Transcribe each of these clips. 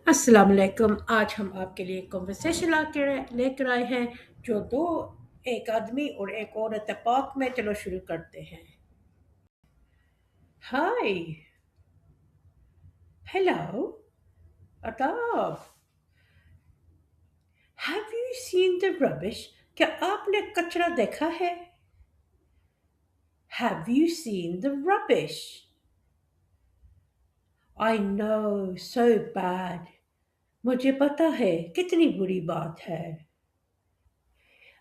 अस्सलाम वालेकुम। आज हम आपके लिए एक कॉन्वर्सेशन लेकर आए हैं जो दो एक आदमी और एक औरत है पाक में। चलो शुरू करते हैं। हाय। हेलो। अताब। Have you seen the rubbish? क्या आपने कचरा देखा है? Have you seen the rubbish? I know, so bad. मुझे पता है कितनी बुरी बात है।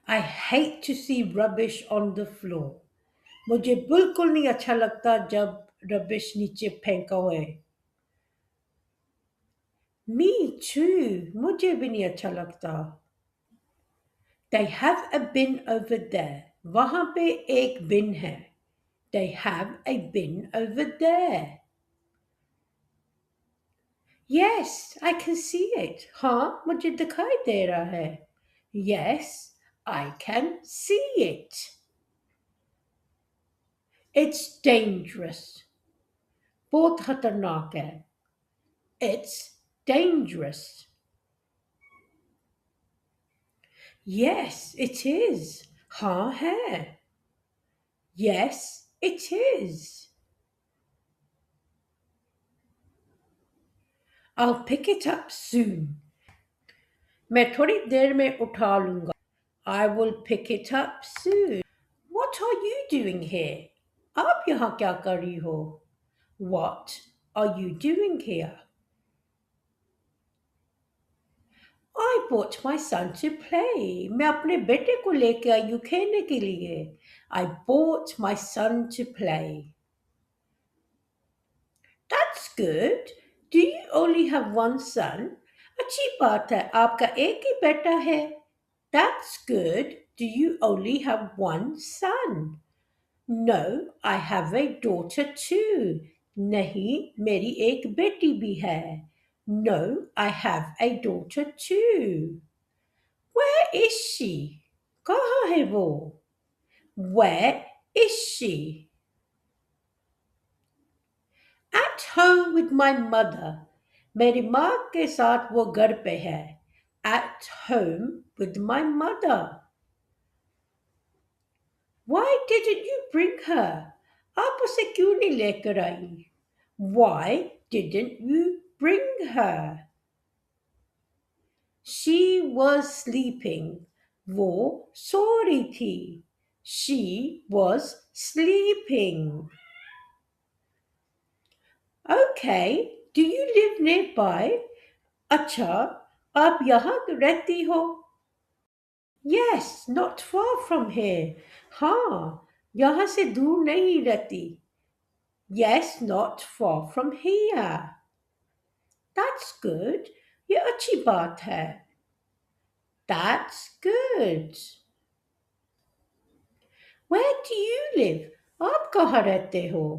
I hate to see rubbish on the floor. मुझे बिल्कुल नहीं अच्छा लगता जब रबिश नीचे फेंका हुए। Me too. मुझे भी नहीं अच्छा लगता। They have a bin over there. वहां पे एक बिन है। They have a bin over there. Yes, I can see it. हाँ, मुझे दिखाई दे रहा है। Yes, I can see it. It's dangerous. बहुत खतरनाक है। It's dangerous. Yes, it is. हाँ है। Yes, it is. I'll pick it up soon. मैं थोड़ी देर में उठा लूंगा। I will pick it up soon. What are you doing here? आप यहाँ क्या कर रही हो? What are you doing here? I brought my son to play. मैं अपने बेटे को लेके आई हूँ खेलने के लिए। I brought my son to play. That's good. Do you only have one son? अच्छी बात है, आपका एक ही बेटा है। That's good. Do you only have one son? No, I have a daughter too. नहीं, मेरी एक बेटी भी है। No, I have a daughter too. Where is she? कहाँ है वो? Where is she? At home with my mother. मेरी माँ के साथ वो घर पे है। At home with my mother. Why didn't you bring her? आप उसे क्यों नहीं लेकर आई? Why didn't you bring her? She was sleeping. वो सो रही थी। She was sleeping. Okay, do you live nearby? अच्छा, आप यहाँ रहती हो? Yes, not far from here. हाँ, यहाँ से दूर नहीं रहती। Yes, not far from here. That's good. ये अच्छी बात है। That's good. Where do you live? आप कहाँ रहते हो?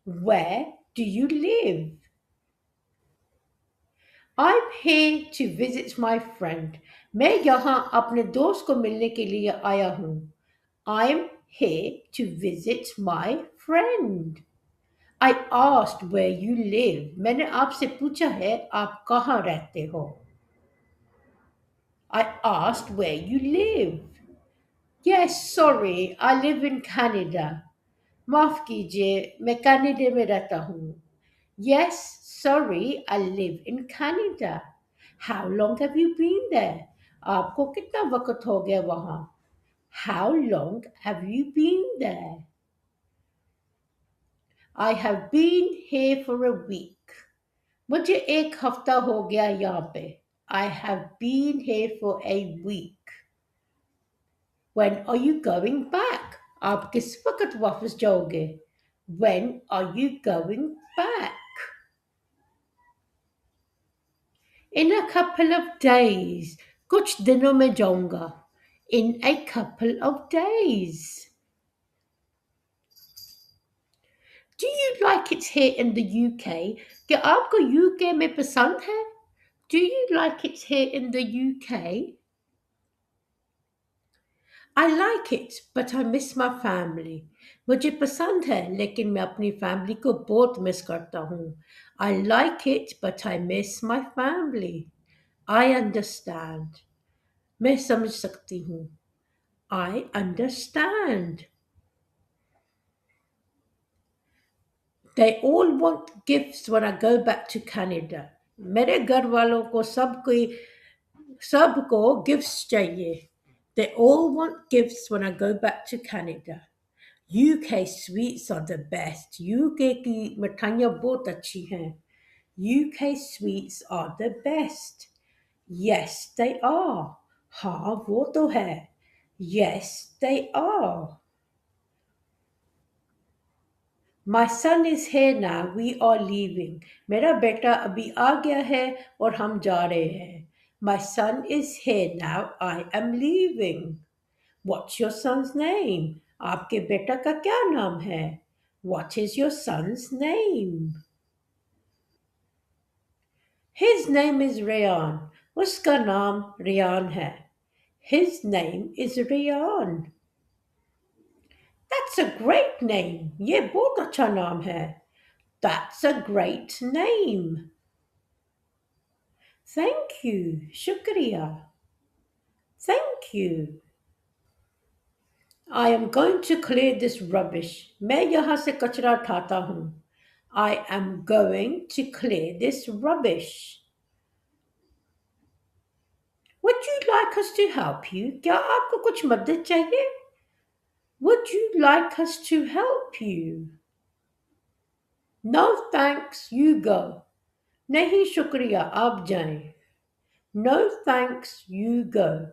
Where do you live? I'm here to visit my friend. मैं यहाँ अपने दोस्त को मिलने के लिए आया हूँ। I'm here to visit my friend. I asked where you live. मैंने आपसे पूछा है आप कहाँ रहते हो? I asked where you live. Yes, sorry, I live in Canada. माफ कीजिए, मैं कनाडा में रहता हूँ। Yes, sorry, I live in Canada. How long have you been there? आपको कितना वक्त हो गया वहाँ? How long have you been there? I have been here for a week. मुझे एक हफ्ता हो गया यहाँ पे। I have been here for a week. When are you going back? आप किस वक्त वापस जाओगे? When are you going back? In a couple of days. कुछ दिनों में जाऊंगा। In a couple of days. Do you like it here in the UK? क्या आपको UK में पसंद है? Do you like it here in the UK? I like it, but I miss my family. मुझे पसंद है लेकिन मैं अपनी फैमिली को बहुत मिस करता हूँ. I like it, but I miss my family. I understand. मैं समझ सकती हूँ. I understand. They all want gifts when I go back to Canada. मेरे घर वालों को सबको गिफ्ट्स चाहिए. They all want gifts when I go back to Canada. UK sweets are the best. UK की मिठाइयाँ बहुत अच्छी हैं. UK sweets are the best. Yes, they are. हाँ, वो तो है. Yes, they are. My son is here now. We are leaving. मेरा बेटा अभी आ गया है और हम जा रहे हैं. My son is here now. I am leaving. What's your son's name? आपके बेटा का क्या नाम है? What is your son's name? His name is Rayan. उसका नाम Rayan है. His name is Rayan. That's a great name. ये बहुत अच्छा नाम है. That's a great name. Thank you. Shukriya. Thank you. I am going to clear this rubbish. मैं यहाँ से कचरा उठाता हूँ. I am going to clear this rubbish. Would you like us to help you? क्या आपको कुछ मदद चाहिए? Would you like us to help you? No thanks, you go. नहीं शुक्रिया, आप जाएं. No thanks, you go.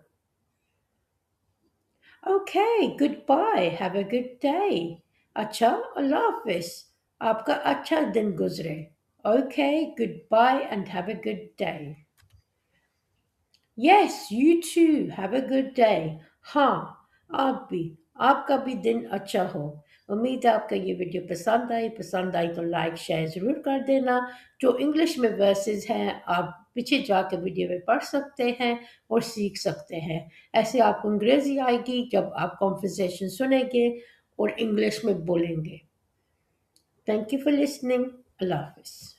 Okay, goodbye. Have a good day. अच्छा, अल्लाह हाफिज. आपका अच्छा दिन गुजरे. Okay, goodbye and have a good day. Yes, you too. Have a good day. हाँ, आप भी. आपका भी दिन अच्छा हो. उम्मीद है आपका ये वीडियो पसंद आई तो लाइक शेयर ज़रूर कर देना. जो इंग्लिश में वर्सेस हैं आप पीछे जाकर वीडियो में पढ़ सकते हैं और सीख सकते हैं. ऐसे आपको अंग्रेज़ी आएगी जब आप कॉन्वर्सेशन सुनेंगे और इंग्लिश में बोलेंगे. Thank you for listening. अल्लाह हाफिज़.